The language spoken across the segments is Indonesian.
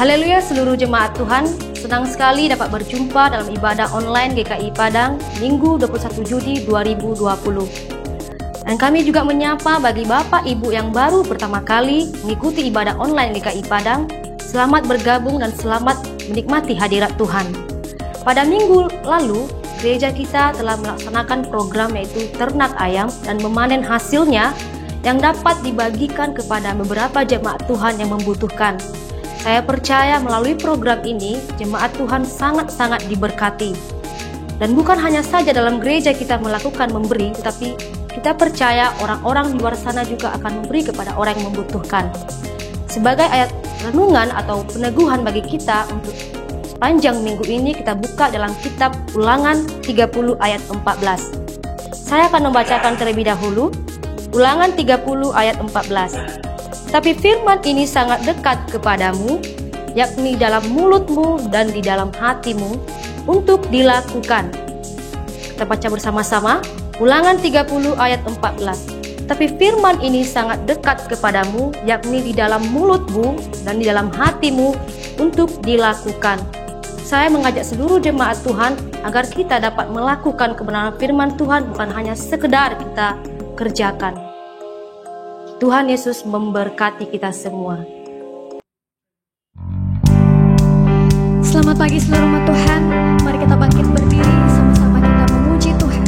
Haleluya seluruh jemaat Tuhan, senang sekali dapat berjumpa dalam ibadah online GKI Padang Minggu 21 Juni 2020. Dan kami juga menyapa bagi Bapak Ibu yang baru pertama kali mengikuti ibadah online GKI Padang, selamat bergabung dan selamat menikmati hadirat Tuhan. Pada minggu lalu, gereja kita telah melaksanakan program yaitu ternak ayam dan memanen hasilnya yang dapat dibagikan kepada beberapa jemaat Tuhan yang membutuhkan. Saya percaya melalui program ini, jemaat Tuhan sangat-sangat diberkati. Dan bukan hanya saja dalam gereja kita melakukan memberi, tetapi kita percaya orang-orang di luar sana juga akan memberi kepada orang yang membutuhkan. Sebagai ayat renungan atau peneguhan bagi kita untuk sepanjang minggu ini, kita buka dalam kitab Ulangan 30 ayat 14. Saya akan membacakan terlebih dahulu, Ulangan 30 ayat 14. Tapi firman ini sangat dekat kepadamu, yakni dalam mulutmu dan di dalam hatimu, untuk dilakukan. Kita baca bersama-sama, Ulangan 30 ayat 14. Tapi firman ini sangat dekat kepadamu, yakni di dalam mulutmu dan di dalam hatimu, untuk dilakukan. Saya mengajak seluruh jemaat Tuhan agar kita dapat melakukan kebenaran firman Tuhan, bukan hanya sekedar kita kerjakan. Tuhan Yesus memberkati kita semua. Selamat pagi seluruh umat Tuhan. Mari kita bangkit berdiri, sama-sama kita memuji Tuhan.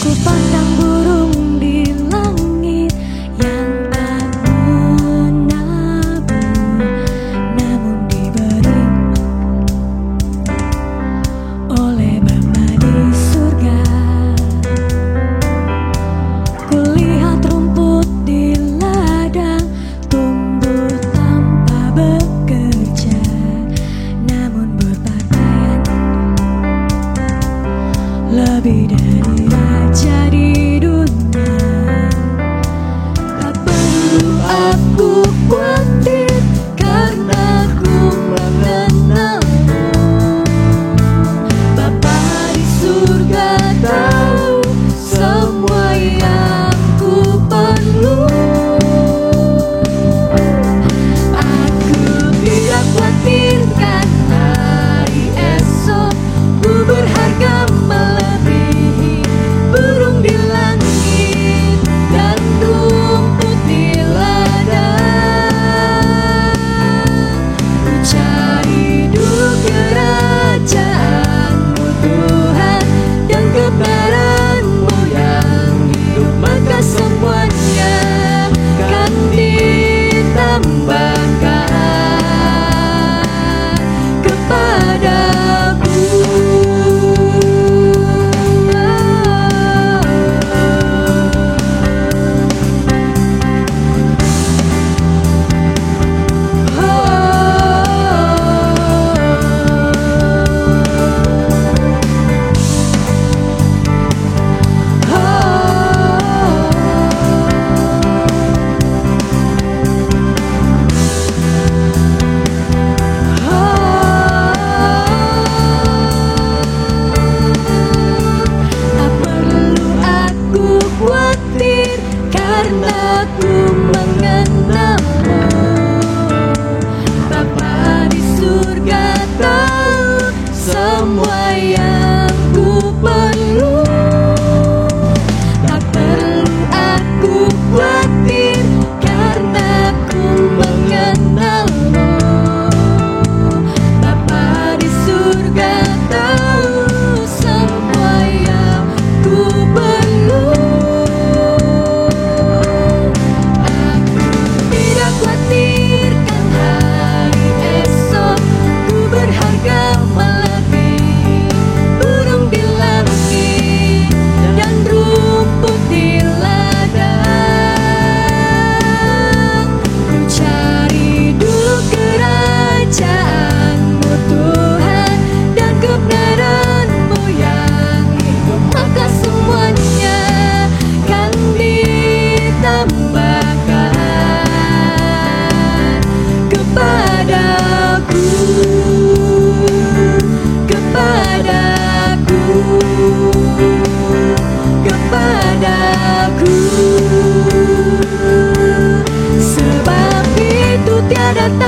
Ku pandang burung di langit yang tak menabur, namun diberi oleh Bapa di surga.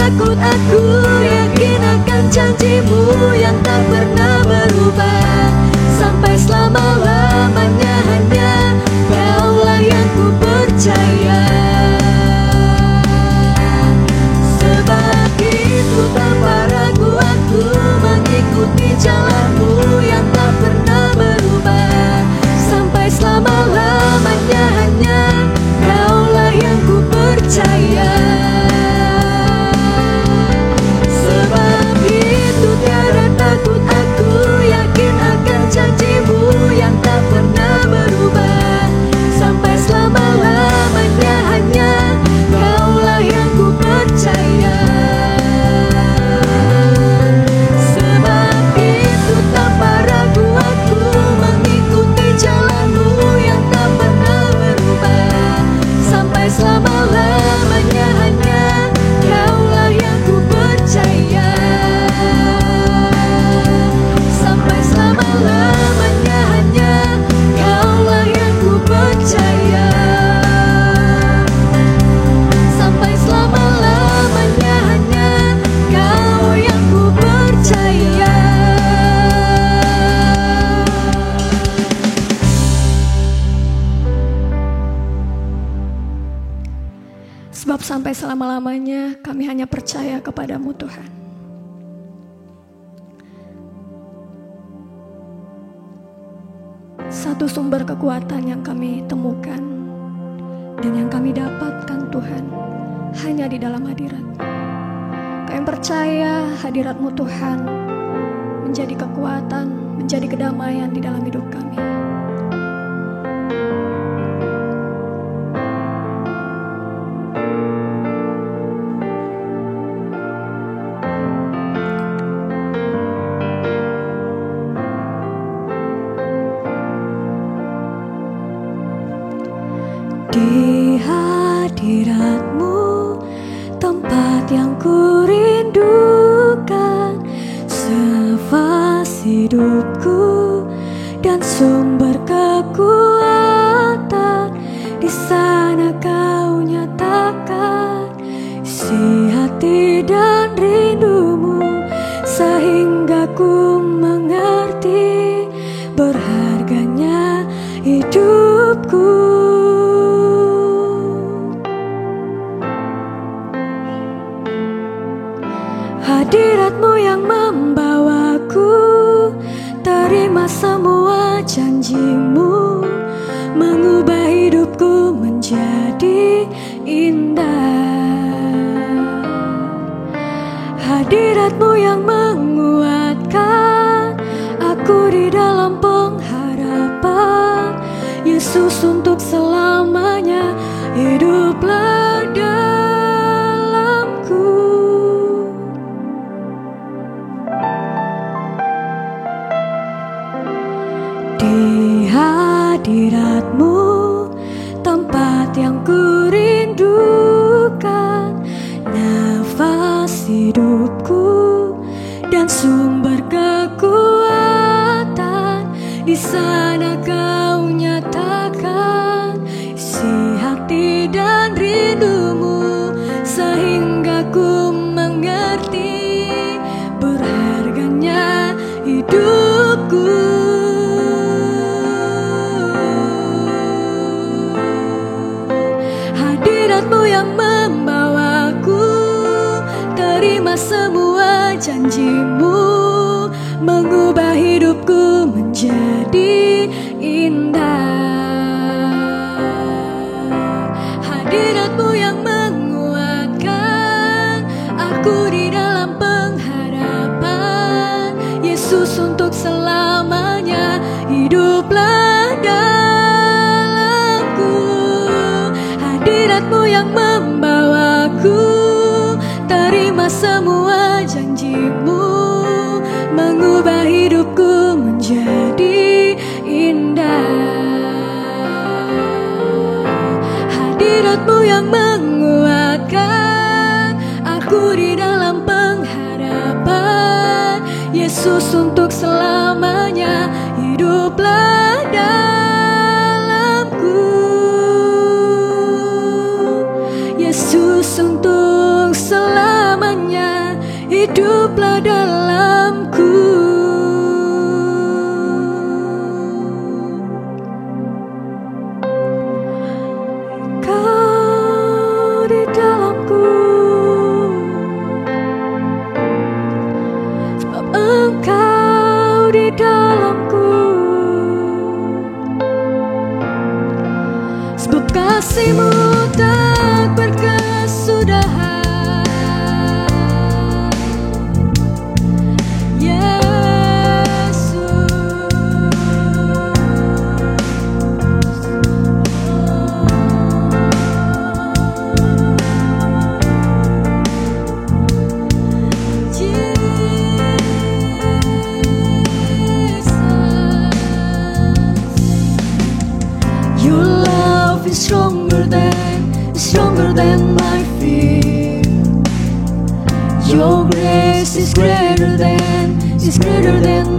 takut, aku yakin akan janji-Mu yang tak pernah berubah. Sampai selama-lamanya hanya Kaulah yang ku percaya. Sebab itu tanpa ragu aku mengikuti jalan-Mu yang tak pernah berubah. Sampai selama-lamanya hanya Kaulah yang ku percaya. Sebab itu tiada takut, aku yakin akan janji-Mu yang tak pernah berubah. Sampai selama-lamanya hanya Kaulah yang ku percaya. Sebab itu tanpa ragu aku mengikuti jalan-Mu yang tak pernah berubah. Sampai selama-lamanya hanya Kaulah yang ku percaya. Sampai selama-lamanya hanya Kaulah yang ku percaya. Sampai selama-lamanya hanya Kau yang ku percaya. Sebab sampai selama-lamanya kami hanya percaya kepada-Mu Tuhan. Satu sumber kekuatan yang kami temukan dan yang kami dapatkan Tuhan hanya di dalam hadirat. Kami percaya hadirat-Mu Tuhan menjadi kekuatan, menjadi kedamaian di dalam hidup kami. Di hadirat-Mu, tempat yang ku rindukan, nafas hidupku dan sumber kekuatan. Di sana Kau nyatakan isi hati dan rindu-Mu, sehingga ku mengerti berharganya hidupku. Hadirat-Mu yang membawaku, terima semua janji-Mu, mengubah hidupku menjadi indah. Hadirat-Mu yang menguatkan aku di dalam pengharapan. Yesus, untuk selamanya hiduplah dalamku. Di hadirat-Mu, tempat yang ku rindukan, nafas hidupku dan sumber kekuatan. Di sana Kau nyatakan isi hati dan rindu-Mu, sehingga ku mengerti berharganya hidupku. Hadirat-Mu yang membawaku, terima semua janji-Mu, mengubah hidupku menjadi indah. Hadirat-Mu yang menguatkan aku di dalam pengharapan. Yesus, untuk selamanya hiduplah dalamku. Hadirat-Mu yang membawaku, terima semua janji-Mu, mengubah hidupku menjadi indah. Hadirat-Mu yang menguatkan aku di dalam pengharapan. Yesus, untuk selamanya hiduplah dalamku. Yesus, untuk selamanya dalamku. Kau di dalamku, sebab Engkau di dalamku. Sebab kasih-Mu tak berkesudahan. Your love is stronger than my fear. Your grace is greater than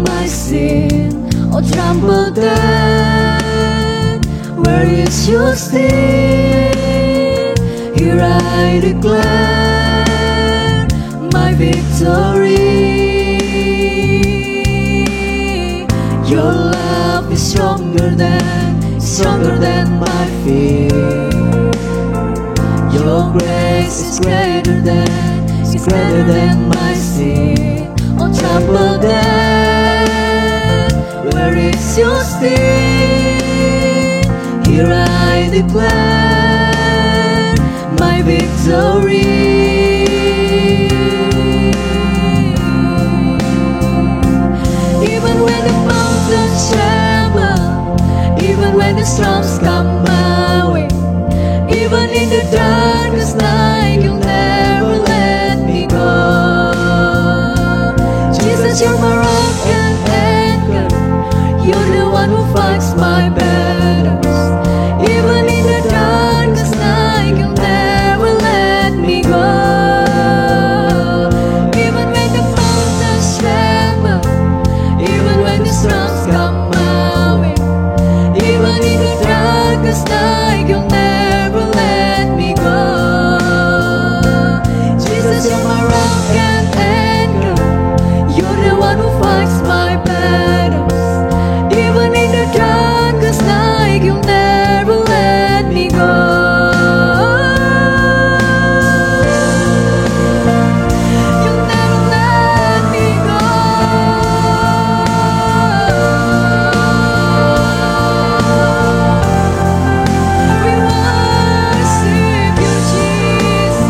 my sin. Oh, trample down, where is your sting? Here I declare my victory. Your love is stronger than my fear. Your grace is greater than my sin. Oh, trample down, where is your sting? Here I declare my victory. Even when the mountains tremble, even when the storms come my way, even in the darkest night, you'll never let me go. Jesus, you're my rock and anchor. You're the one who fights my battles. Even in the darkest night, you'll never let me go. Even when the mountains tremble, even when the storms come my way, even in the darkest night, you'll never let me go. Jesus, you're my rock and anchor. You're the one who fights my battles. Even in the darkest night, you'll never let me go. You'll never let me go. We worship you, Jesus.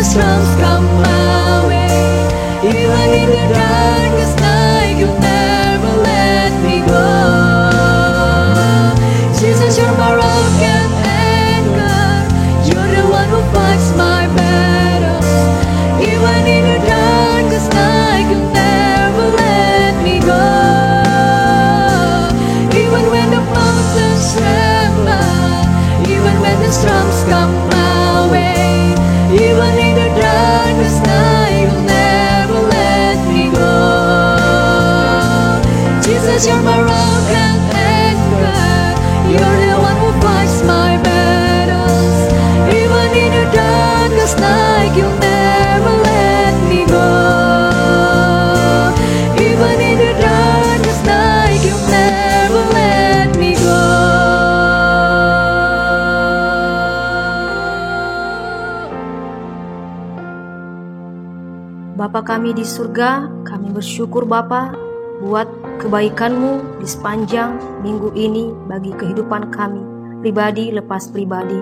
Storms come my way, even in the darkest night, you'll never let me go. Jesus, you're my rock and anchor. You're the one who fights my battles. Even in the darkest night, you'll never let me go. Even when the mountains tremble, even when the storms come my way, even in the darkest night, you'll never let me go. Jesus, you're my rock and anchor. You're the one who fights my battles. Even in the darkest night, you'll never let me go. Even in the darkest night, you'll never let me go. Bapa kami di surga, kami bersyukur Bapa buat kebaikan-Mu di sepanjang minggu ini bagi kehidupan kami, pribadi lepas pribadi.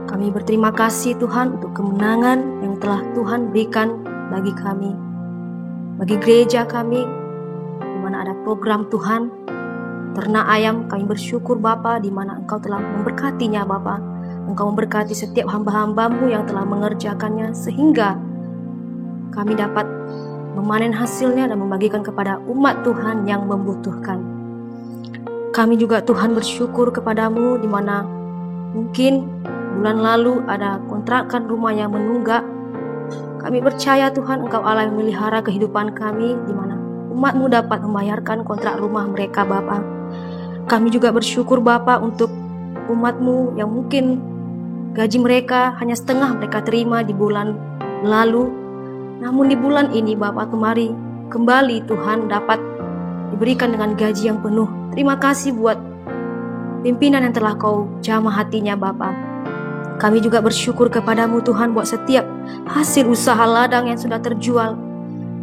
Kami berterima kasih Tuhan untuk kemenangan yang telah Tuhan berikan bagi kami, bagi gereja kami, di mana ada program Tuhan, ternak ayam. Kami bersyukur Bapa di mana Engkau telah memberkatinya Bapa. Engkau memberkati setiap hamba-hamba-Mu yang telah mengerjakannya, sehingga kami dapat memanen hasilnya dan membagikan kepada umat Tuhan yang membutuhkan. Kami juga Tuhan bersyukur kepadamu di mana mungkin bulan lalu ada kontrakan rumah yang menunggak. Kami percaya Tuhan Engkau Allah yang melihara kehidupan kami, di mana umat-Mu dapat membayarkan kontrak rumah mereka Bapa. Kami juga bersyukur Bapa untuk umat-Mu yang mungkin gaji mereka hanya setengah mereka terima di bulan lalu. Namun di bulan ini Bapa kembali Tuhan dapat diberikan dengan gaji yang penuh. Terima kasih buat pimpinan yang telah Kau jamah hatinya Bapa. Kami juga bersyukur kepadamu Tuhan buat setiap hasil usaha ladang yang sudah terjual.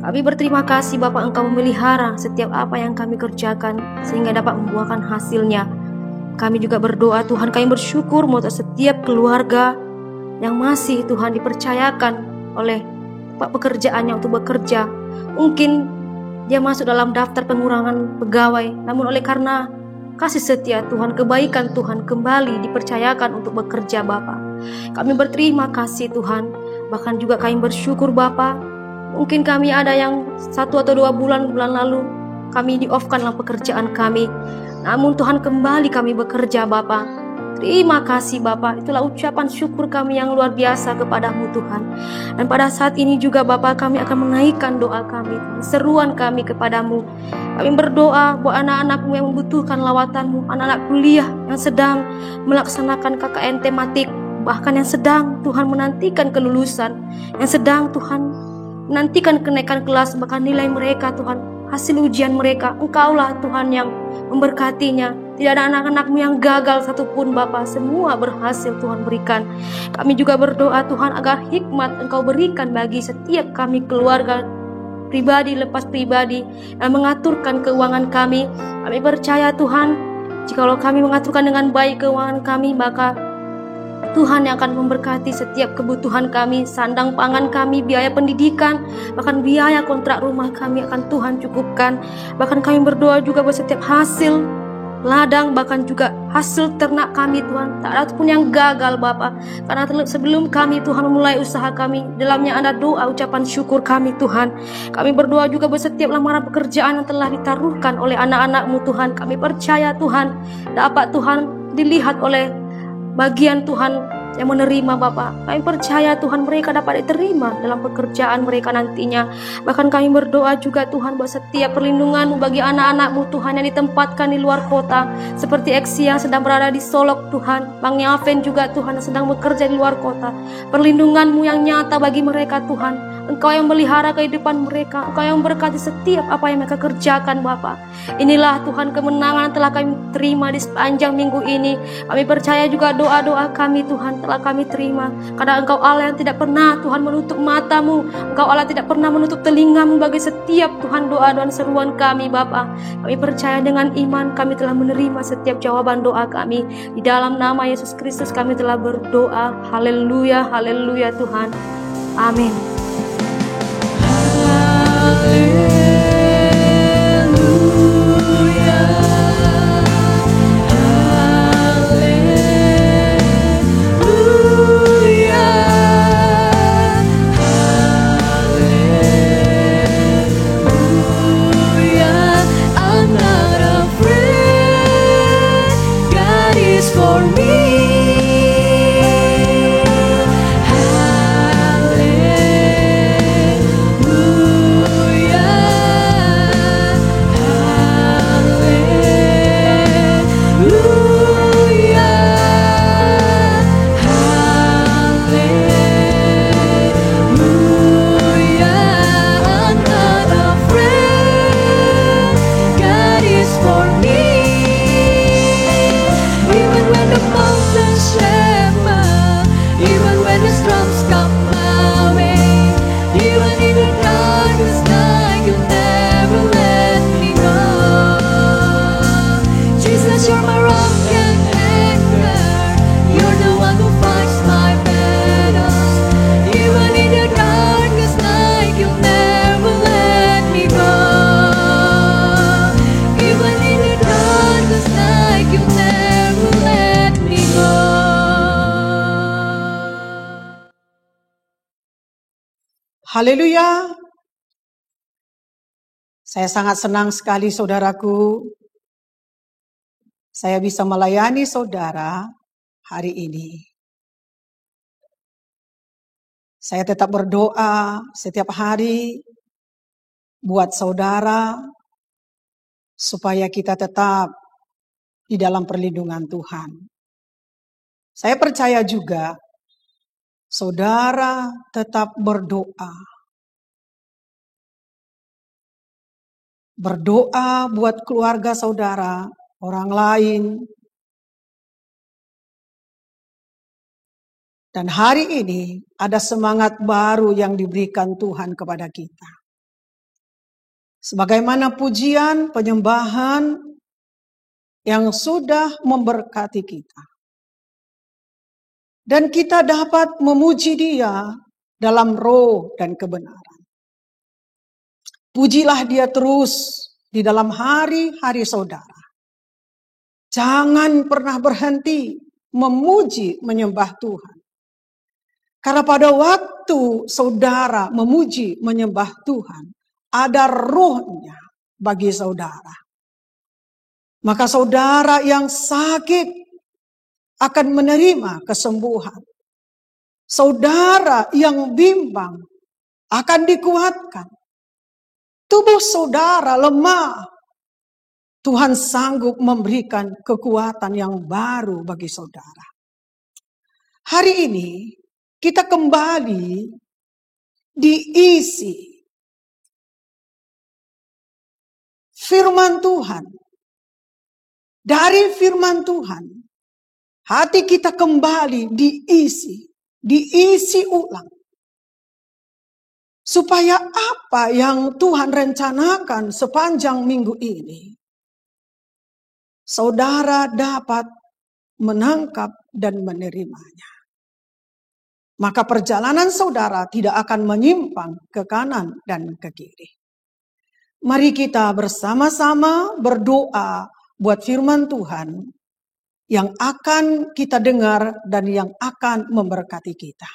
Kami berterima kasih Bapa, Engkau memelihara setiap apa yang kami kerjakan sehingga dapat membuahkan hasilnya. Kami juga berdoa Tuhan, kami bersyukur untuk setiap keluarga yang masih Tuhan dipercayakan oleh pekerjaannya untuk bekerja. Mungkin dia masuk dalam daftar pengurangan pegawai, namun oleh karena kasih setia Tuhan, kebaikan Tuhan, kembali dipercayakan untuk bekerja Bapa. Kami berterima kasih Tuhan. Bahkan juga kami bersyukur Bapa, mungkin kami ada yang 1 atau 2 bulan lalu kami di-off-kan dalam pekerjaan kami, namun Tuhan kembali kami bekerja Bapa. Terima kasih Bapa, itulah ucapan syukur kami yang luar biasa kepadamu Tuhan. Dan pada saat ini juga Bapa, kami akan menaikkan doa kami, seruan kami kepadamu. Kami berdoa buat anak-anakmu yang membutuhkan lawatanmu, anak-anak kuliah yang sedang melaksanakan KKN tematik, bahkan yang sedang Tuhan menantikan kelulusan, yang sedang Tuhan menantikan kenaikan kelas, bahkan nilai mereka Tuhan, hasil ujian mereka, Engkaulah Tuhan yang memberkatinya. Tidak ada anak-anakmu yang gagal satupun Bapa, semua berhasil Tuhan berikan. Kami juga berdoa Tuhan agar hikmat Engkau berikan bagi setiap kami keluarga, pribadi lepas pribadi, dan mengaturkan keuangan kami. Kami percaya Tuhan, jikalau kami mengaturkan dengan baik keuangan kami, maka Tuhan yang akan memberkati setiap kebutuhan kami, sandang pangan kami, biaya pendidikan, bahkan biaya kontrak rumah kami akan Tuhan cukupkan. Bahkan kami berdoa juga buat setiap hasil ladang, bahkan juga hasil ternak kami Tuhan, tak ada pun yang gagal Bapa. Karena sebelum kami Tuhan memulai usaha kami, dalamnya ada doa ucapan syukur kami Tuhan. Kami berdoa juga buat setiap lamaran pekerjaan yang telah ditaruhkan oleh anak-anak-Mu Tuhan. Kami percaya Tuhan dapat Tuhan dilihat oleh bagian Tuhan yang menerima Bapa. Kami percaya Tuhan mereka dapat diterima dalam pekerjaan mereka nantinya. Bahkan kami berdoa juga Tuhan buat setiap perlindungan-Mu bagi anak-anak-Mu Tuhan yang ditempatkan di luar kota, seperti Eksi yang sedang berada di Solok Tuhan, Bang Yaven juga Tuhan yang sedang bekerja di luar kota. Perlindungan-Mu yang nyata bagi mereka Tuhan. Engkau yang melihara kehidupan mereka, Engkau yang berkati setiap apa yang mereka kerjakan Bapa. Inilah Tuhan kemenangan yang telah kami terima di sepanjang minggu ini. Kami percaya juga doa-doa kami Tuhan telah kami terima, karena Engkau Allah yang tidak pernah Tuhan menutup mata-Mu, Engkau Allah tidak pernah menutup telinga-Mu bagi setiap Tuhan doa dan seruan kami Bapa. Kami percaya dengan iman kami telah menerima setiap jawaban doa kami. Di dalam nama Yesus Kristus kami telah berdoa. Haleluya, haleluya Tuhan. Amin. Even when the storms come my way, even in the 'Cause you're my rock and anchor. You're the one who fights my battles. Even in the darkest night, you'll never let me go. Even in the darkest night, you'll never let me go. Haleluya. Saya sangat senang sekali saudaraku. Saya bisa melayani saudara hari ini. Saya tetap berdoa setiap hari buat saudara supaya kita tetap di dalam perlindungan Tuhan. Saya percaya juga saudara tetap berdoa. Berdoa buat keluarga saudara, orang lain. Dan hari ini ada semangat baru yang diberikan Tuhan kepada kita. Sebagaimana pujian, penyembahan yang sudah memberkati kita. Dan kita dapat memuji Dia dalam roh dan kebenaran. Pujilah Dia terus di dalam hari-hari saudara. Jangan pernah berhenti memuji, menyembah Tuhan. Karena pada waktu saudara memuji, menyembah Tuhan, ada rohnya bagi saudara. Maka saudara yang sakit akan menerima kesembuhan. Saudara yang bimbang akan dikuatkan. Tubuh saudara lemah, Tuhan sanggup memberikan kekuatan yang baru bagi saudara. Hari ini kita kembali diisi firman Tuhan. Dari firman Tuhan, hati kita kembali diisi ulang. Supaya apa yang Tuhan rencanakan sepanjang minggu ini, saudara dapat menangkap dan menerimanya. Maka perjalanan saudara tidak akan menyimpang ke kanan dan ke kiri. Mari kita bersama-sama berdoa buat firman Tuhan yang akan kita dengar dan yang akan memberkati kita.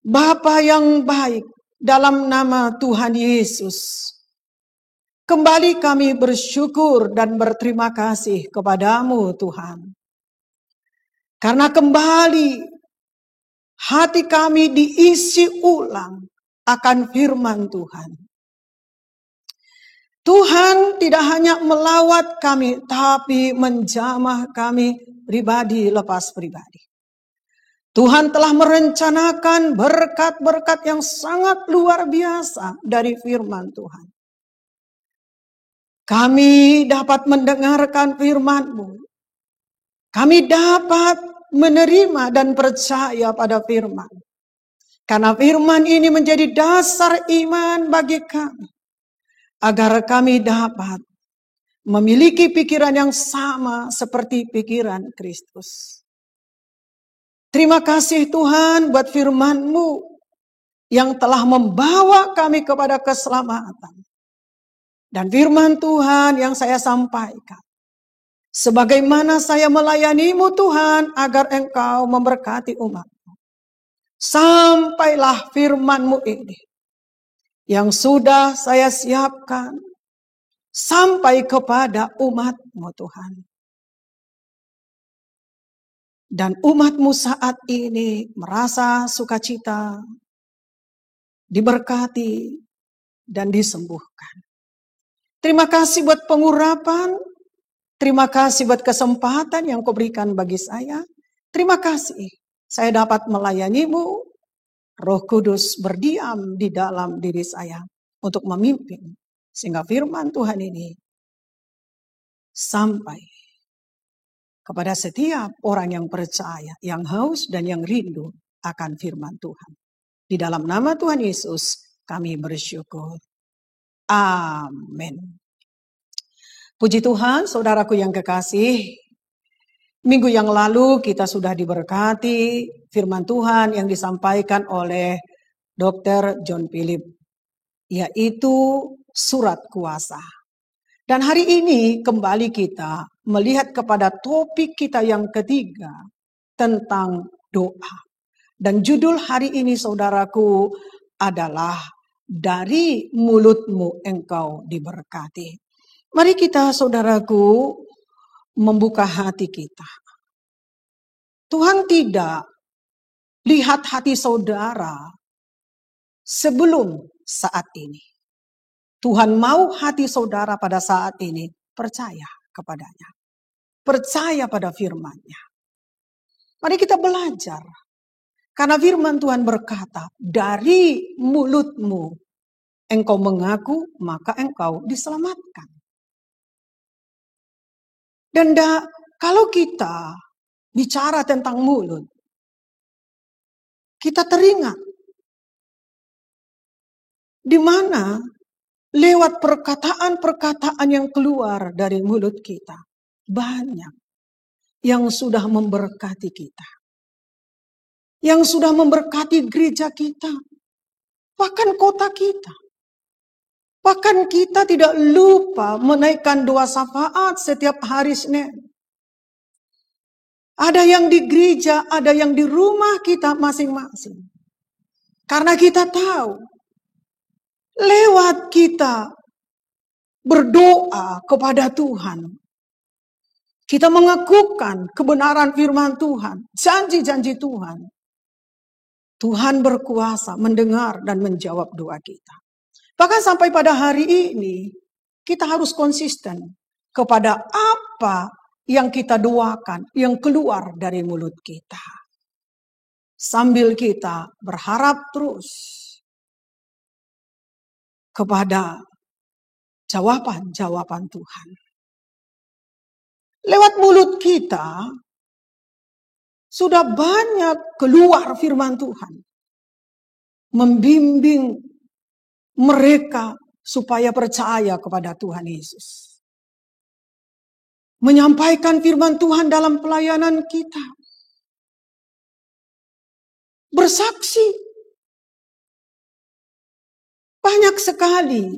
Bapa yang baik, dalam nama Tuhan Yesus, kembali kami bersyukur dan berterima kasih kepadamu Tuhan. Karena kembali hati kami diisi ulang akan firman Tuhan. Tuhan tidak hanya melawat kami, tapi menjamah kami pribadi lepas pribadi. Tuhan telah merencanakan berkat-berkat yang sangat luar biasa dari firman Tuhan. Kami dapat mendengarkan firman-Mu. Kami dapat menerima dan percaya pada firman. Karena firman ini menjadi dasar iman bagi kami. Agar kami dapat memiliki pikiran yang sama seperti pikiran Kristus. Terima kasih Tuhan buat firman-Mu yang telah membawa kami kepada keselamatan. Dan firman Tuhan yang saya sampaikan. Sebagaimana saya melayani-Mu Tuhan agar Engkau memberkati umat-Mu. Sampailah firman-Mu ini yang sudah saya siapkan sampai kepada umat-Mu Tuhan. Dan umat-Mu saat ini merasa sukacita, diberkati, dan disembuhkan. Terima kasih buat pengurapan, terima kasih buat kesempatan yang Kau berikan bagi saya. Terima kasih saya dapat melayani-Mu, Roh Kudus berdiam di dalam diri saya untuk memimpin. Sehingga firman Tuhan ini sampai kepada setiap orang yang percaya, yang haus dan yang rindu akan firman Tuhan. Di dalam nama Tuhan Yesus kami bersyukur. Amin. Puji Tuhan, saudaraku yang kekasih. Minggu yang lalu kita sudah diberkati firman Tuhan yang disampaikan oleh Dr. John Philip, yaitu surat kuasa. Dan hari ini kembali kita melihat kepada topik kita yang ketiga tentang doa. Dan judul hari ini saudaraku adalah dari mulutmu engkau diberkati. Mari kita saudaraku membuka hati kita. Tuhan tidak lihat hati saudara sebelum saat ini. Tuhan mau hati saudara pada saat ini percaya kepadanya. Percaya pada firman-Nya. Mari kita belajar. Karena firman Tuhan berkata, dari mulutmu engkau mengaku, maka engkau diselamatkan. Dan kalau kita bicara tentang mulut, kita teringat di mana lewat perkataan-perkataan yang keluar dari mulut kita, banyak yang sudah memberkati kita. Yang sudah memberkati gereja kita, bahkan kota kita. Bahkan kita tidak lupa menaikkan doa syafaat setiap hari Senin. Ada yang di gereja, ada yang di rumah kita masing-masing. Karena kita tahu, lewat kita berdoa kepada Tuhan, kita mengakukan kebenaran firman Tuhan, janji-janji Tuhan. Tuhan berkuasa mendengar dan menjawab doa kita. Bahkan sampai pada hari ini, kita harus konsisten kepada apa yang kita doakan, yang keluar dari mulut kita. Sambil kita berharap terus kepada jawaban-jawaban Tuhan. Lewat mulut kita, sudah banyak keluar firman Tuhan. Membimbing mereka supaya percaya kepada Tuhan Yesus. Menyampaikan firman Tuhan dalam pelayanan kita. Bersaksi. Banyak sekali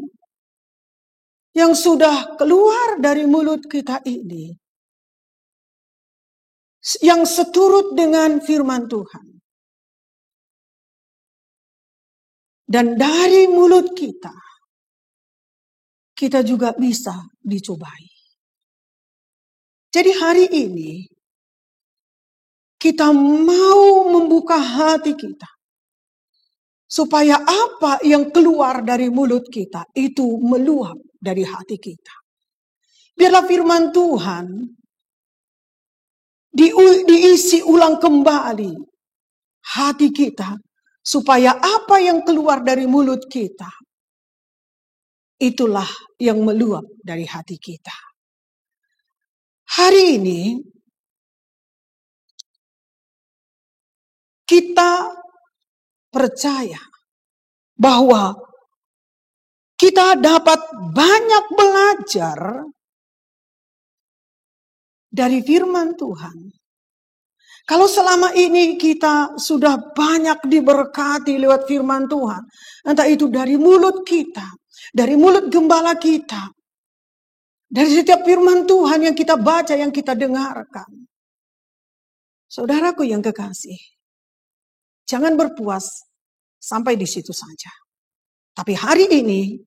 yang sudah keluar dari mulut kita ini. Yang seturut dengan firman Tuhan. Dan dari mulut kita, kita juga bisa dicobai. Jadi hari ini, kita mau membuka hati kita. Supaya apa yang keluar dari mulut kita, itu meluap dari hati kita. Biarlah firman Tuhan diisi ulang kembali hati kita. Supaya apa yang keluar dari mulut kita, itulah yang meluap dari hati kita. Hari ini, kita percaya bahwa kita dapat banyak belajar dari firman Tuhan. Kalau selama ini kita sudah banyak diberkati lewat firman Tuhan. Entah itu dari mulut kita. Dari mulut gembala kita. Dari setiap firman Tuhan yang kita baca, yang kita dengarkan. Saudaraku yang kekasih. Jangan berpuas sampai di situ saja. Tapi hari ini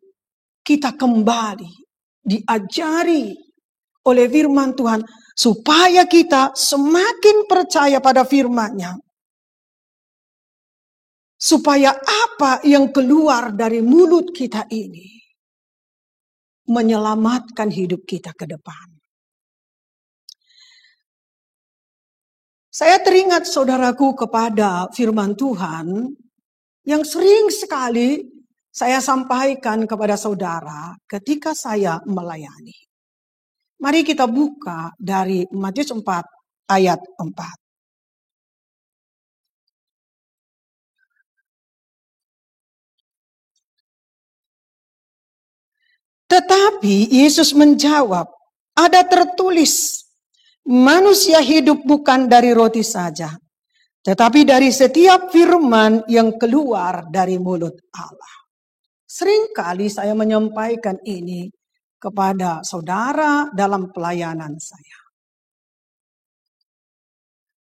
kita kembali diajari oleh firman Tuhan. Supaya kita semakin percaya pada firman-Nya. Supaya apa yang keluar dari mulut kita ini menyelamatkan hidup kita ke depan. Saya teringat saudaraku kepada firman Tuhan yang sering sekali saya sampaikan kepada saudara ketika saya melayani. Mari kita buka dari Matius 4 ayat 4. Tetapi Yesus menjawab, ada tertulis, manusia hidup bukan dari roti saja, tetapi dari setiap firman yang keluar dari mulut Allah. Seringkali saya menyampaikan ini kepada saudara dalam pelayanan saya,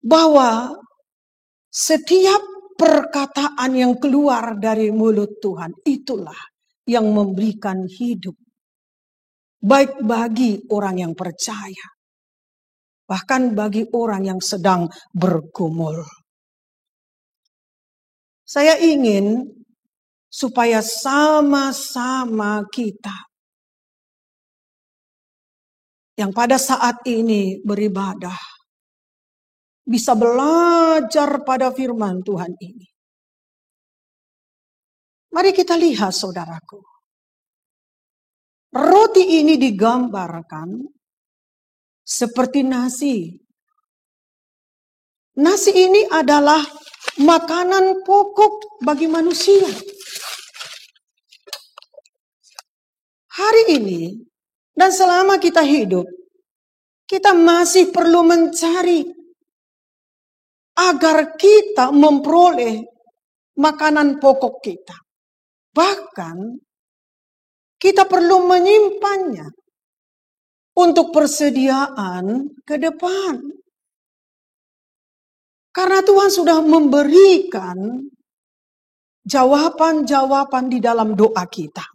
bahwa setiap perkataan yang keluar dari mulut Tuhan itulah yang memberikan hidup, baik bagi orang yang percaya, bahkan bagi orang yang sedang bergumul. Saya ingin supaya sama-sama kita yang pada saat ini beribadah bisa belajar pada firman Tuhan ini. Mari kita lihat, saudaraku. Roti ini digambarkan seperti nasi. Nasi ini adalah makanan pokok bagi manusia. Hari ini dan selama kita hidup, kita masih perlu mencari agar kita memperoleh makanan pokok kita. Bahkan kita perlu menyimpannya untuk persediaan ke depan. Karena Tuhan sudah memberikan jawaban-jawaban di dalam doa kita.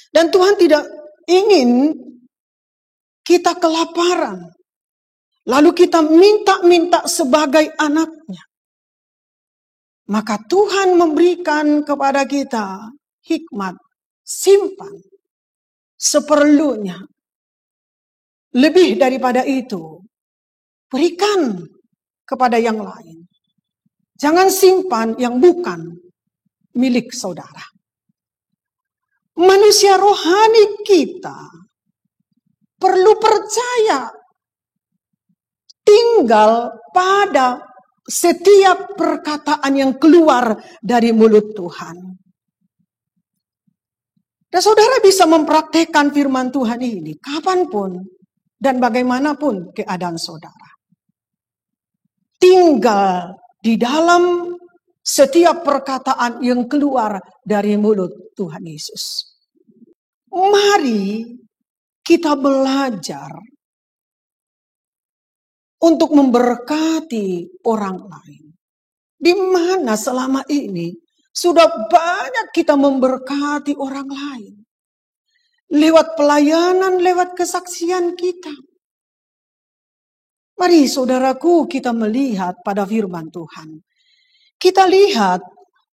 Dan Tuhan tidak ingin kita kelaparan, lalu kita minta-minta sebagai anaknya. Maka Tuhan memberikan kepada kita hikmat, simpan seperlunya. Lebih daripada itu, berikan kepada yang lain. Jangan simpan yang bukan milik saudara. Manusia rohani kita perlu percaya tinggal pada setiap perkataan yang keluar dari mulut Tuhan. Dan saudara bisa mempraktekkan firman Tuhan ini kapanpun dan bagaimanapun keadaan saudara. Tinggal di dalam setiap perkataan yang keluar dari mulut Tuhan Yesus. Mari kita belajar untuk memberkati orang lain. Di mana selama ini sudah banyak kita memberkati orang lain. Lewat pelayanan, lewat kesaksian kita. Mari saudaraku kita melihat pada firman Tuhan. Kita lihat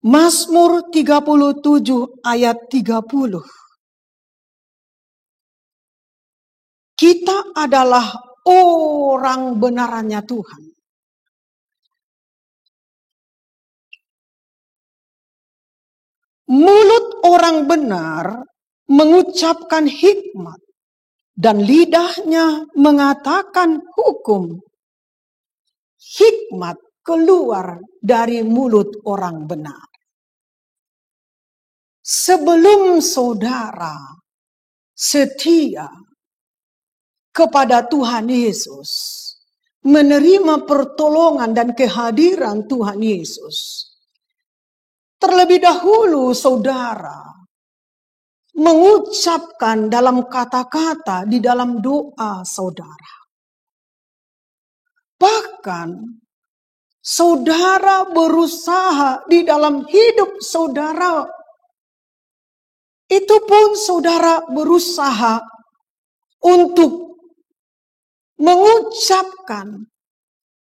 Mazmur 37 ayat 30. Kita adalah orang benarannya Tuhan. Mulut orang benar mengucapkan hikmat dan lidahnya mengatakan hukum. Hikmat keluar dari mulut orang benar. Sebelum saudara setia kepada Tuhan Yesus, menerima pertolongan dan kehadiran Tuhan Yesus, terlebih dahulu saudara mengucapkan dalam kata-kata di dalam doa saudara. Bahkan saudara berusaha di dalam hidup saudara. Itu pun saudara berusaha untuk mengucapkan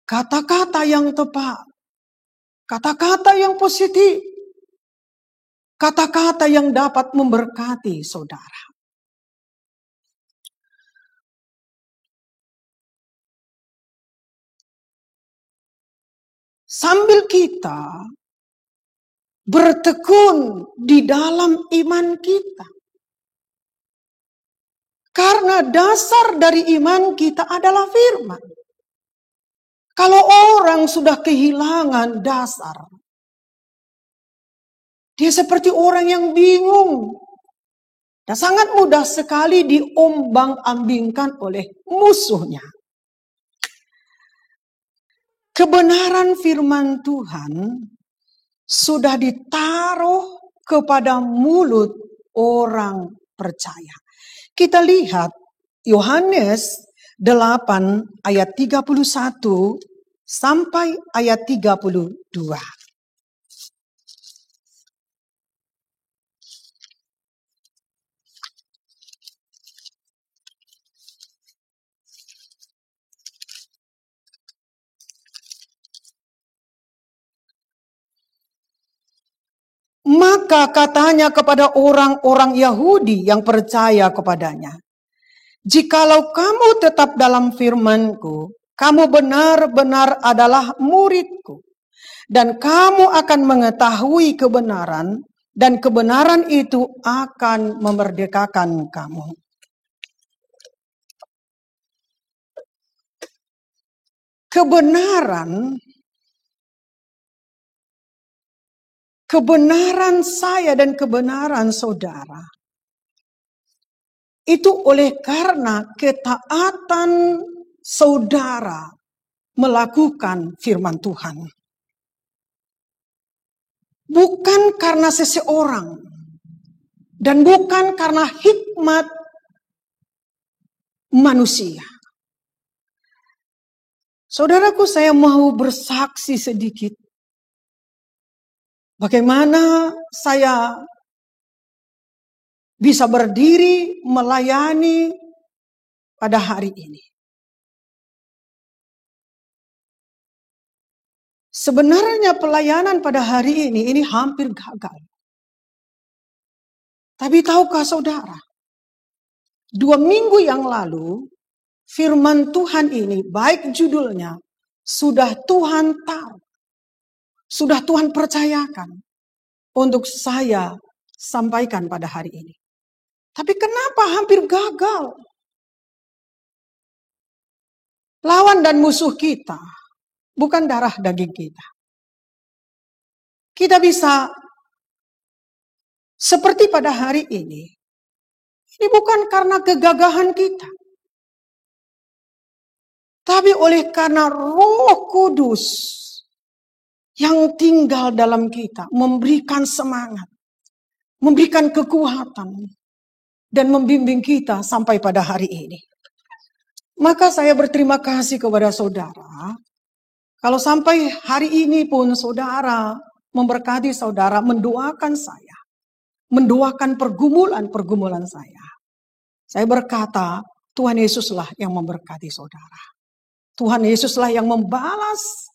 kata-kata yang tepat, kata-kata yang positif, kata-kata yang dapat memberkati saudara. Sambil kita bertekun di dalam iman kita. Karena dasar dari iman kita adalah firman. Kalau orang sudah kehilangan dasar, dia seperti orang yang bingung. Dan sangat mudah sekali diombang-ambingkan oleh musuhnya. Kebenaran firman Tuhan sudah ditaruh kepada mulut orang percaya. Kita lihat Yohanes 8 ayat 31 sampai ayat 32. Maka katanya kepada orang-orang Yahudi yang percaya kepadanya, "Jikalau kamu tetap dalam firman-Ku, kamu benar-benar adalah murid-Ku, dan kamu akan mengetahui kebenaran, dan kebenaran itu akan memerdekakan kamu." Kebenaran saya dan kebenaran saudara itu oleh karena ketaatan saudara melakukan firman Tuhan. Bukan karena seseorang dan bukan karena hikmat manusia. Saudaraku, saya mau bersaksi sedikit. Bagaimana saya bisa berdiri melayani pada hari ini. Sebenarnya pelayanan pada hari ini hampir gagal. Tapi tahukah saudara, 2 minggu yang lalu, firman Tuhan ini, baik judulnya, sudah Tuhan taruh. Sudah Tuhan percayakan untuk saya sampaikan pada hari ini. Tapi kenapa hampir gagal? Lawan dan musuh kita bukan darah daging kita. Kita bisa seperti pada hari ini. Ini bukan karena kegagahan kita. Tapi oleh karena Roh Kudus yang tinggal dalam kita, memberikan semangat, memberikan kekuatan, dan membimbing kita sampai pada hari ini. Maka saya berterima kasih kepada saudara, kalau sampai hari ini pun saudara memberkati saudara, mendoakan saya, mendoakan pergumulan-pergumulan saya. Saya berkata, Tuhan Yesuslah yang memberkati saudara. Tuhan Yesuslah yang membalas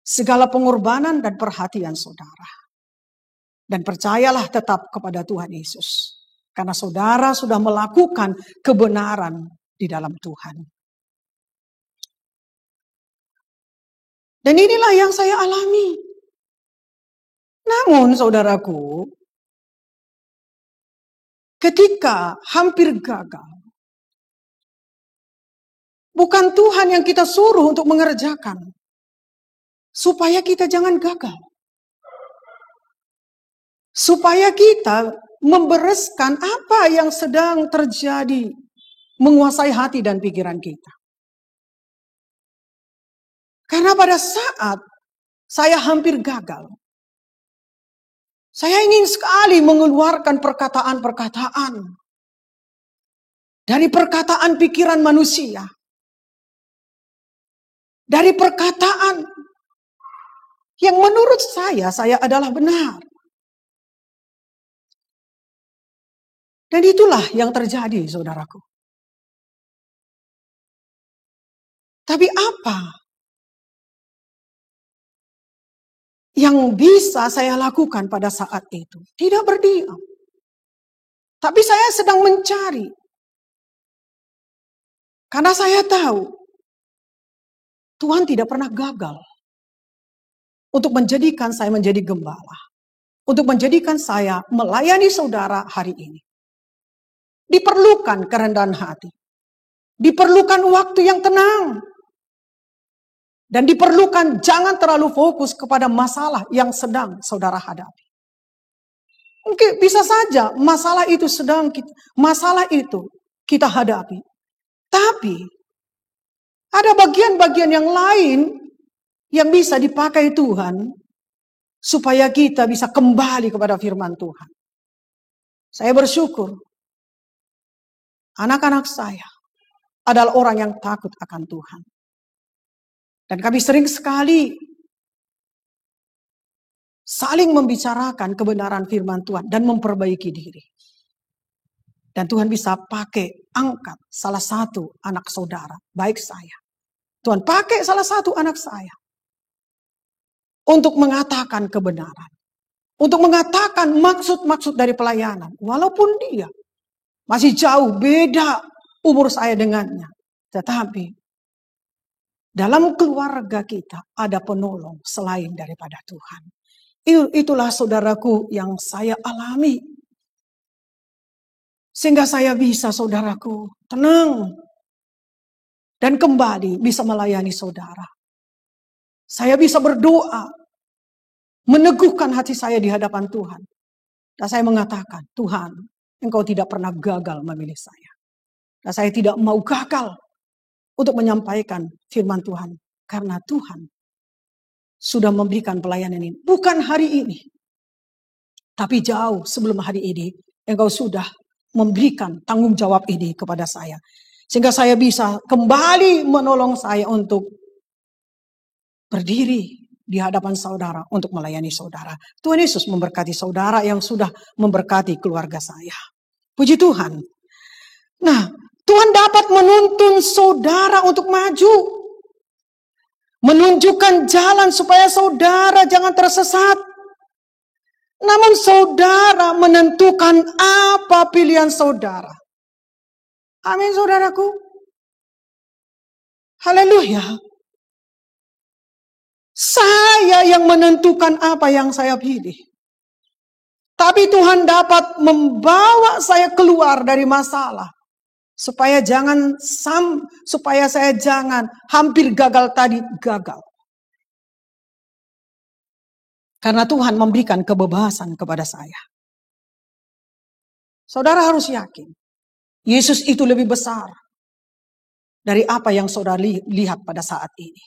segala pengorbanan dan perhatian saudara. Dan percayalah tetap kepada Tuhan Yesus. Karena saudara sudah melakukan kebenaran di dalam Tuhan. Dan inilah yang saya alami. Namun saudaraku, ketika hampir gagal, bukan Tuhan yang kita suruh untuk mengerjakan. Supaya kita jangan gagal. Supaya kita membereskan apa yang sedang terjadi, menguasai hati dan pikiran kita. Karena pada saat saya hampir gagal, saya ingin sekali mengeluarkan perkataan-perkataan dari perkataan pikiran manusia. Dari perkataan yang menurut saya adalah benar. Dan itulah yang terjadi, saudaraku. Tapi apa yang bisa saya lakukan pada saat itu? Tidak berdiam. Tapi saya sedang mencari. Karena saya tahu Tuhan tidak pernah gagal untuk menjadikan saya menjadi gembala. Untuk menjadikan saya melayani saudara hari ini. Diperlukan kerendahan hati. Diperlukan waktu yang tenang. Dan diperlukan jangan terlalu fokus kepada masalah yang sedang saudara hadapi. Mungkin bisa saja masalah itu kita hadapi. Tapi ada bagian-bagian yang lain yang bisa dipakai Tuhan supaya kita bisa kembali kepada firman Tuhan. Saya bersyukur anak-anak saya adalah orang yang takut akan Tuhan. Dan kami sering sekali saling membicarakan kebenaran firman Tuhan dan memperbaiki diri. Dan Tuhan bisa pakai angkat salah satu anak saudara, baik saya. Tuhan pakai salah satu anak saya untuk mengatakan kebenaran. Untuk mengatakan maksud-maksud dari pelayanan. Walaupun dia masih jauh beda umur saya dengannya. Tetapi dalam keluarga kita ada penolong selain daripada Tuhan. Itulah saudaraku yang saya alami. Sehingga saya bisa saudaraku tenang. Dan kembali bisa melayani saudara. Saya bisa berdoa. Meneguhkan hati saya di hadapan Tuhan. Dan saya mengatakan, Tuhan, Engkau tidak pernah gagal memilih saya. Dan saya tidak mau gagal untuk menyampaikan firman Tuhan. Karena Tuhan sudah memberikan pelayanan ini. Bukan hari ini. Tapi jauh sebelum hari ini. Engkau sudah memberikan tanggung jawab ini kepada saya. Sehingga saya bisa kembali menolong saya untuk berdiri di hadapan saudara untuk melayani saudara. Tuhan Yesus memberkati saudara yang sudah memberkati keluarga saya. Puji Tuhan. Nah, Tuhan dapat menuntun saudara untuk maju. Menunjukkan jalan supaya saudara jangan tersesat. Namun saudara menentukan apa pilihan saudara. Amin saudaraku. Haleluya. Saya yang menentukan apa yang saya pilih. Tapi Tuhan dapat membawa saya keluar dari masalah. Supaya saya jangan hampir gagal tadi gagal. Karena Tuhan memberikan kebebasan kepada saya. Saudara harus yakin. Yesus itu lebih besar dari apa yang saudara lihat pada saat ini.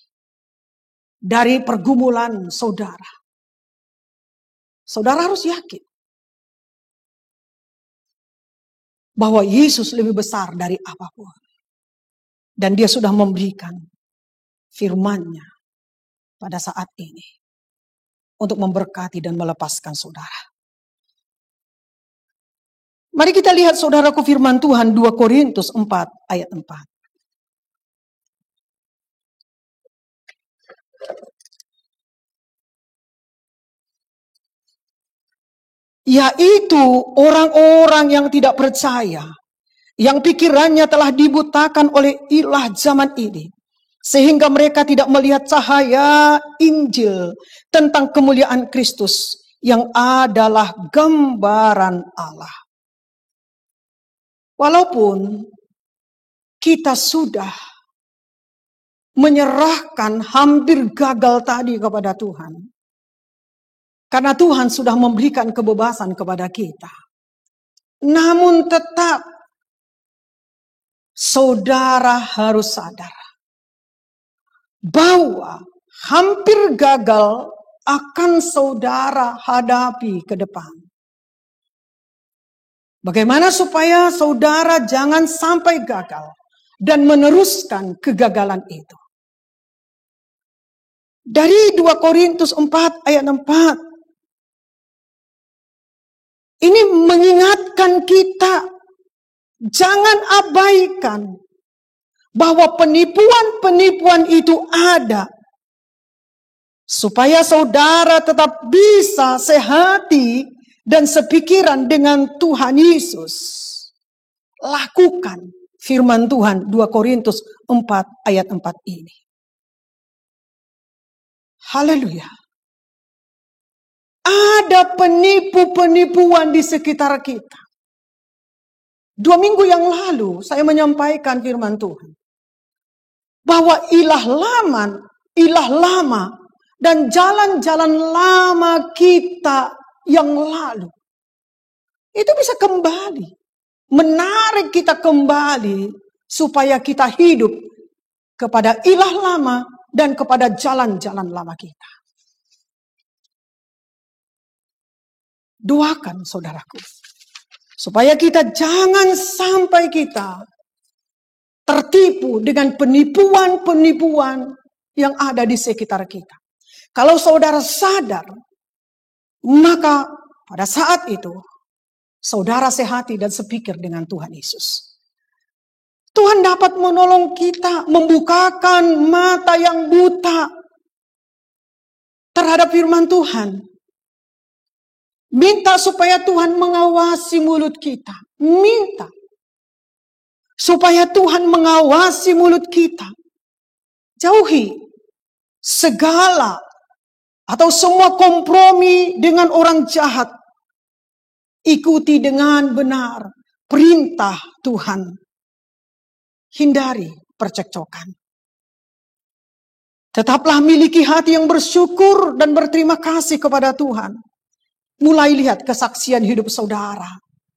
Dari pergumulan saudara. Saudara harus yakin. Bahwa Yesus lebih besar dari apapun. Dan dia sudah memberikan firman-Nya pada saat ini. Untuk memberkati dan melepaskan saudara. Mari kita lihat saudaraku firman Tuhan 2 Korintus 4 ayat 4. Yaitu orang-orang yang tidak percaya. Yang pikirannya telah dibutakan oleh ilah zaman ini. Sehingga mereka tidak melihat cahaya Injil tentang kemuliaan Kristus yang adalah gambaran Allah. Walaupun kita sudah menyerahkan hampir gagal tadi kepada Tuhan. Karena Tuhan sudah memberikan kebebasan kepada kita. Namun tetap saudara harus sadar bahwa hampir gagal akan saudara hadapi ke depan. Bagaimana supaya saudara jangan sampai gagal dan meneruskan kegagalan itu? Dari 2 Korintus 4 ayat 4. Ini mengingatkan kita jangan abaikan bahwa penipuan-penipuan itu ada. Supaya saudara tetap bisa sehati dan sepikiran dengan Tuhan Yesus. Lakukan firman Tuhan 2 Korintus 4 ayat 4 ini. Haleluya. Ada penipu-penipuan di sekitar kita. 2 minggu yang lalu saya menyampaikan firman Tuhan. Bahwa ilah lama dan jalan-jalan lama kita yang lalu Itu bisa kembali, menarik kita kembali supaya kita hidup kepada ilah lama dan kepada jalan-jalan lama kita. Doakan saudaraku, supaya kita jangan sampai kita tertipu dengan penipuan-penipuan yang ada di sekitar kita. Kalau saudara sadar, maka pada saat itu saudara sehati dan sepikir dengan Tuhan Yesus. Tuhan dapat menolong kita, membukakan mata yang buta terhadap firman Tuhan. Minta supaya Tuhan mengawasi mulut kita. Minta supaya Tuhan mengawasi mulut kita. Jauhi segala atau semua kompromi dengan orang jahat. Ikuti dengan benar perintah Tuhan. Hindari percekcokan. Tetaplah miliki hati yang bersyukur dan berterima kasih kepada Tuhan. Mulai lihat kesaksian hidup saudara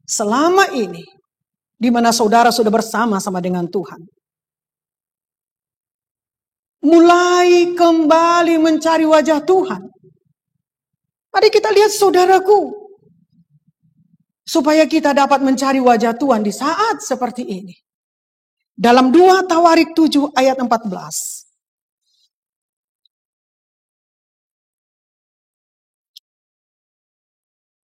selama ini, di mana saudara sudah bersama-sama dengan Tuhan. Mulai kembali mencari wajah Tuhan. Mari kita lihat saudaraku, supaya kita dapat mencari wajah Tuhan di saat seperti ini. Dalam 2 Tawarik 7 ayat 14.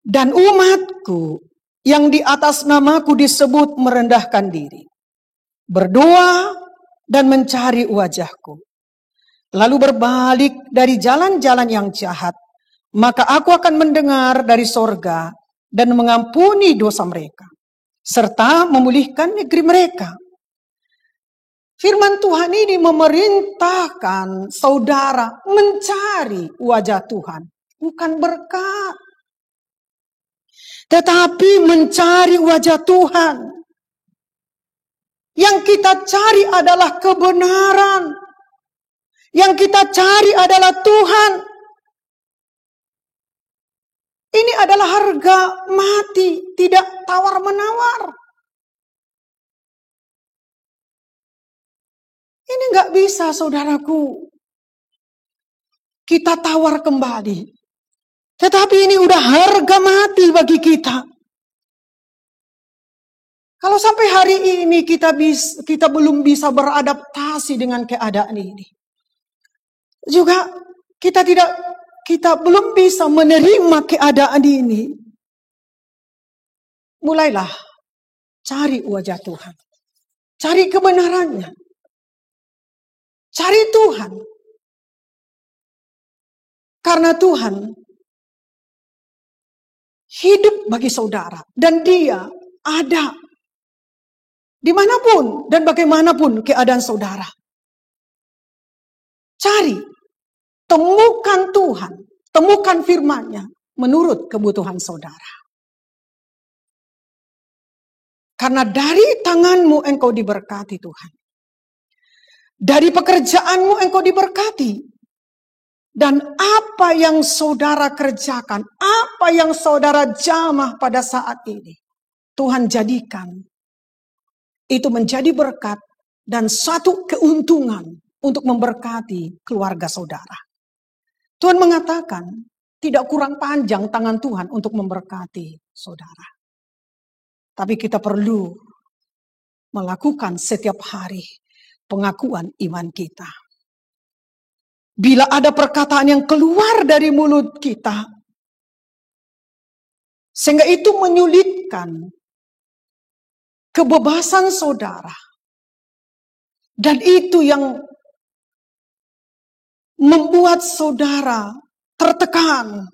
Dan umatku yang di atas namaku disebut merendahkan diri, berdoa dan mencari wajahku, lalu berbalik dari jalan-jalan yang jahat, maka aku akan mendengar dari sorga dan mengampuni dosa mereka, serta memulihkan negeri mereka. Firman Tuhan ini memerintahkan saudara mencari wajah Tuhan, bukan berkat, tetapi mencari wajah Tuhan. Yang kita cari adalah kebenaran. Yang kita cari adalah Tuhan. Ini adalah harga mati, tidak tawar-menawar. Ini nggak bisa, saudaraku, kita tawar kembali. Tetapi ini udah harga mati bagi kita. Kalau sampai hari ini kita belum bisa beradaptasi dengan keadaan ini, juga kita belum bisa menerima keadaan ini. Mulailah cari wajah Tuhan, cari kebenarannya, cari Tuhan, karena Tuhan hidup bagi saudara, dan Dia ada dimanapun dan bagaimanapun keadaan saudara. Cari, temukan Tuhan, temukan firman-Nya menurut kebutuhan saudara. Karena dari tanganmu engkau diberkati Tuhan. Dari pekerjaanmu engkau diberkati. Dan apa yang saudara kerjakan, apa yang saudara jamah pada saat ini, Tuhan jadikan itu menjadi berkat dan satu keuntungan untuk memberkati keluarga saudara. Tuhan mengatakan, tidak kurang panjang tangan Tuhan untuk memberkati saudara. Tapi kita perlu melakukan setiap hari pengakuan iman kita. Bila ada perkataan yang keluar dari mulut kita, sehingga itu menyulitkan kebebasan saudara, dan itu yang membuat saudara tertekan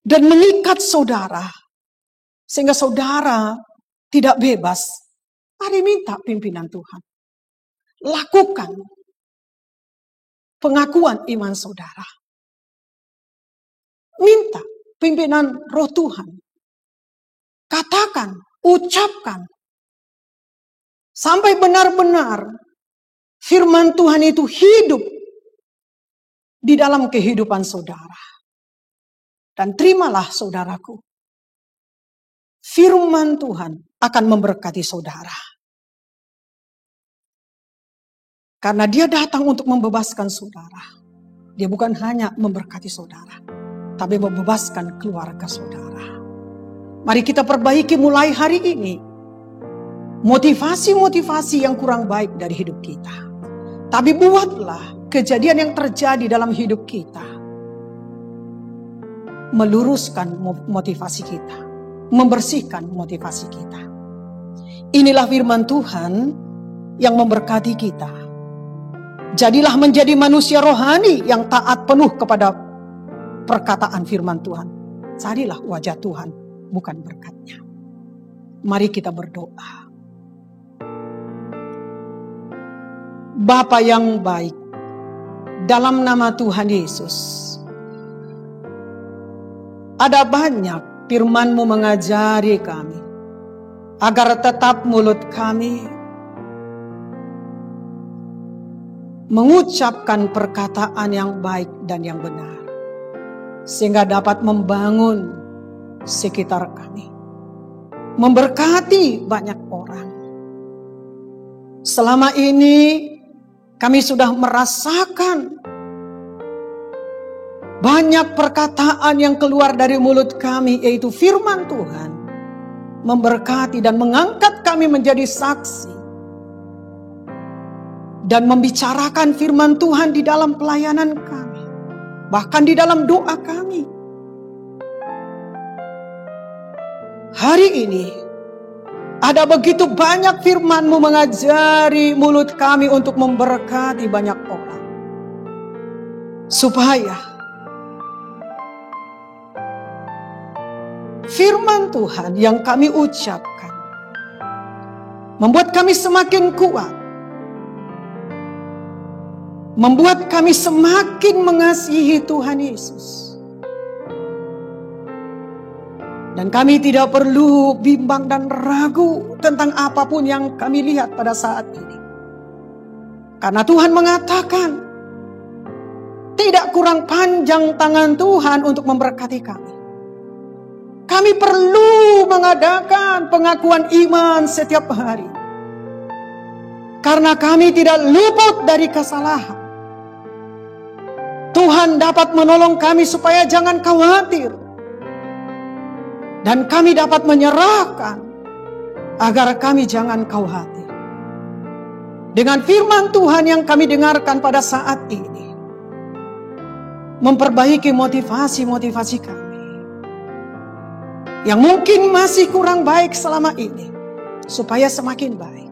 dan mengikat saudara, sehingga saudara tidak bebas, mari minta pimpinan Tuhan. Lakukan pengakuan iman saudara. Minta pimpinan Roh Tuhan. Katakan, ucapkan. Sampai benar-benar firman Tuhan itu hidup di dalam kehidupan saudara. Dan terimalah saudaraku, firman Tuhan akan memberkati saudara. Karena dia datang untuk membebaskan saudara. Dia bukan hanya memberkati saudara, tapi membebaskan keluarga saudara. Mari kita perbaiki mulai hari ini motivasi-motivasi yang kurang baik dari hidup kita. Tapi buatlah kejadian yang terjadi dalam hidup kita meluruskan motivasi kita, membersihkan motivasi kita. Inilah firman Tuhan yang memberkati kita. Jadilah menjadi manusia rohani yang taat penuh kepada perkataan firman Tuhan. Carilah wajah Tuhan, bukan berkatnya. Mari kita berdoa. Bapa yang baik, dalam nama Tuhan Yesus, ada banyak firman-Mu mengajari kami, agar tetap mulut kami mengucapkan perkataan yang baik dan yang benar, sehingga dapat membangun sekitar kami, memberkati banyak orang. Selama ini kami sudah merasakan banyak perkataan yang keluar dari mulut kami, yaitu firman Tuhan, memberkati dan mengangkat kami menjadi saksi dan membicarakan firman Tuhan di dalam pelayanan kami, bahkan di dalam doa kami. Hari ini ada begitu banyak firman-Mu mengajari mulut kami untuk memberkati banyak orang, supaya firman Tuhan yang kami ucapkan membuat kami semakin kuat, membuat kami semakin mengasihi Tuhan Yesus. Dan kami tidak perlu bimbang dan ragu tentang apapun yang kami lihat pada saat ini. Karena Tuhan mengatakan, tidak kurang panjang tangan Tuhan untuk memberkati kami. Kami perlu mengadakan pengakuan iman setiap hari. Karena kami tidak luput dari kesalahan. Tuhan dapat menolong kami supaya jangan khawatir. Dan kami dapat menyerahkan agar kami jangan khawatir. Dengan firman Tuhan yang kami dengarkan pada saat ini, memperbaiki motivasi-motivasi kami yang mungkin masih kurang baik selama ini, supaya semakin baik.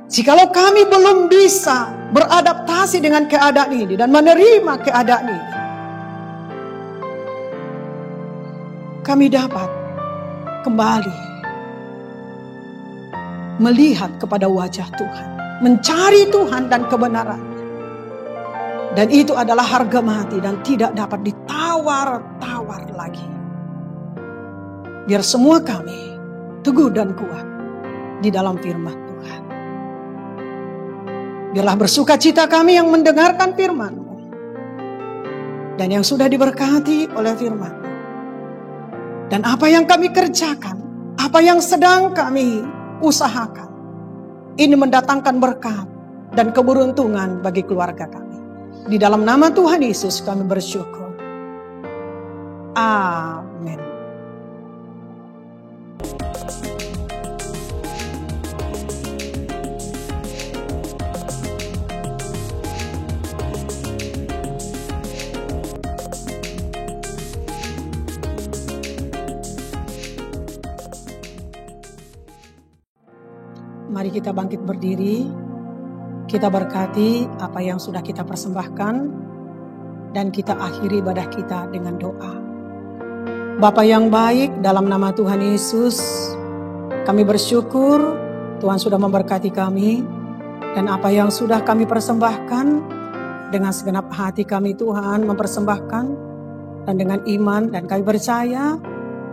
Jikalau kami belum bisa beradaptasi dengan keadaan ini dan menerima keadaan ini, kami dapat kembali melihat kepada wajah Tuhan, mencari Tuhan dan kebenarannya. Dan itu adalah harga mati dan tidak dapat ditawar-tawar lagi. Biar semua kami teguh dan kuat di dalam firman Tuhan. Biarlah bersuka cita kami yang mendengarkan firman-Mu dan yang sudah diberkati oleh firman-Mu. Dan apa yang kami kerjakan, apa yang sedang kami usahakan, ini mendatangkan berkat dan keberuntungan bagi keluarga kami. Di dalam nama Tuhan Yesus kami bersyukur. Amin. Mari kita bangkit berdiri, kita berkati apa yang sudah kita persembahkan, dan kita akhiri ibadah kita dengan doa. Bapa yang baik, dalam nama Tuhan Yesus, kami bersyukur Tuhan sudah memberkati kami, dan apa yang sudah kami persembahkan, dengan segenap hati kami Tuhan mempersembahkan, dan dengan iman, dan kami percaya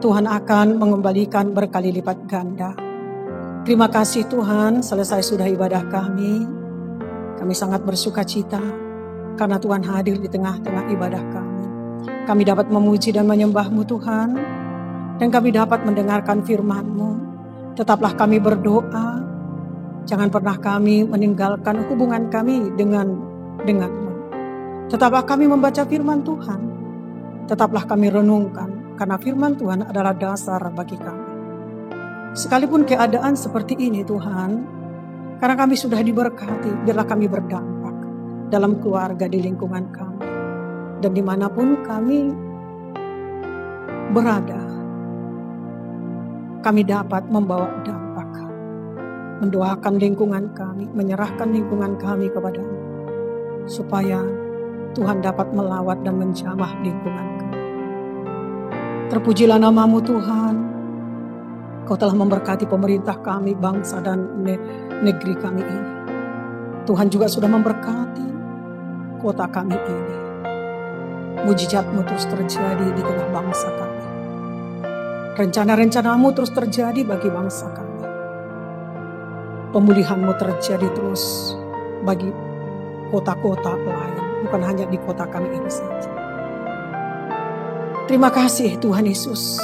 Tuhan akan mengembalikan berkali lipat ganda. Terima kasih Tuhan, selesai sudah ibadah kami. Kami sangat bersuka cita karena Tuhan hadir di tengah-tengah ibadah kami. Kami dapat memuji dan menyembah-Mu Tuhan. dan kami dapat mendengarkan firman-Mu. Tetaplah kami berdoa, jangan pernah kami meninggalkan hubungan kami dengan-Mu. Tetaplah kami membaca firman Tuhan, tetaplah kami renungkan, karena firman Tuhan adalah dasar bagi kami. Sekalipun keadaan seperti ini Tuhan, karena kami sudah diberkati, biarlah kami berdampak dalam keluarga, di lingkungan kami, dan dimanapun kami berada, kami dapat membawa dampak, mendoakan lingkungan kami, menyerahkan lingkungan kami kepada-Mu, supaya Tuhan dapat melawat dan menjamah lingkungan kami. Terpujilah nama-Mu Tuhan, Kau telah memberkati pemerintah kami, bangsa dan negeri kami ini. Tuhan juga sudah memberkati kota kami ini. Mujizat-Mu terus terjadi di tengah bangsa kami. Rencana-rencana-Mu terus terjadi bagi bangsa kami. Pemulihan-Mu terjadi terus bagi kota-kota lain, bukan hanya di kota kami ini saja. Terima kasih Tuhan Yesus.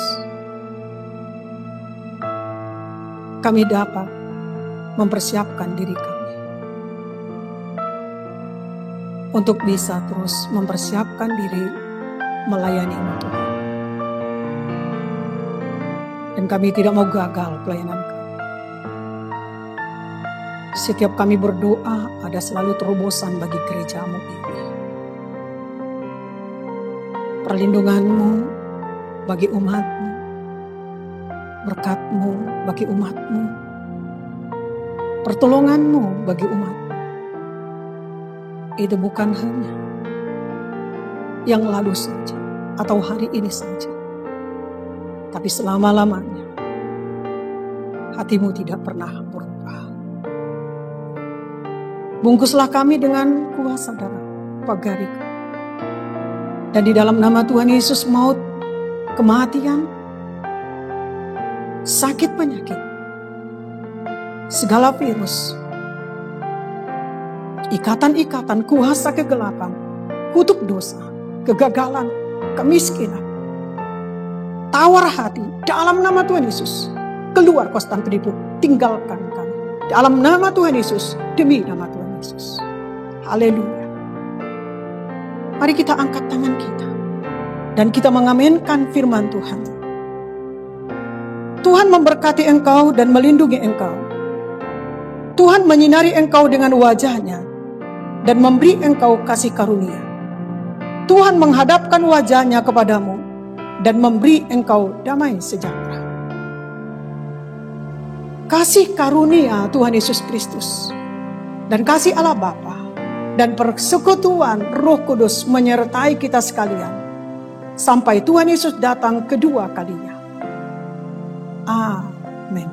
Kami dapat mempersiapkan diri kami untuk bisa terus mempersiapkan diri melayani-Mu Tuhan. Dan kami tidak mau gagal pelayanan kami. Setiap kami berdoa, ada selalu terobosan bagi gereja-Mu ini. Perlindungan-Mu bagi umat-Mu, berkat-Mu bagi umat-Mu, pertolongan-Mu bagi umat-Mu. Itu bukan hanya yang lalu saja atau hari ini saja, tapi selama-lamanya. Hati-Mu tidak pernah berubah. Bungkuslah kami dengan kuasa darah, pagari kami. Dan di dalam nama Tuhan Yesus, maut, kematian, sakit penyakit, segala virus, ikatan-ikatan, kuasa kegelapan, kutuk dosa, kegagalan, kemiskinan, tawar hati, dalam nama Tuhan Yesus, keluar kau setan penipu, tinggalkan kami. Dalam nama Tuhan Yesus, demi nama Tuhan Yesus. Haleluya. Mari kita angkat tangan kita dan kita mengamenkan firman Tuhan. Tuhan memberkati engkau dan melindungi engkau. Tuhan menyinari engkau dengan wajah-Nya dan memberi engkau kasih karunia. Tuhan menghadapkan wajah-Nya kepadamu dan memberi engkau damai sejahtera. Kasih karunia Tuhan Yesus Kristus dan kasih Allah Bapa dan persekutuan Roh Kudus menyertai kita sekalian sampai Tuhan Yesus datang kedua kalinya. Amin.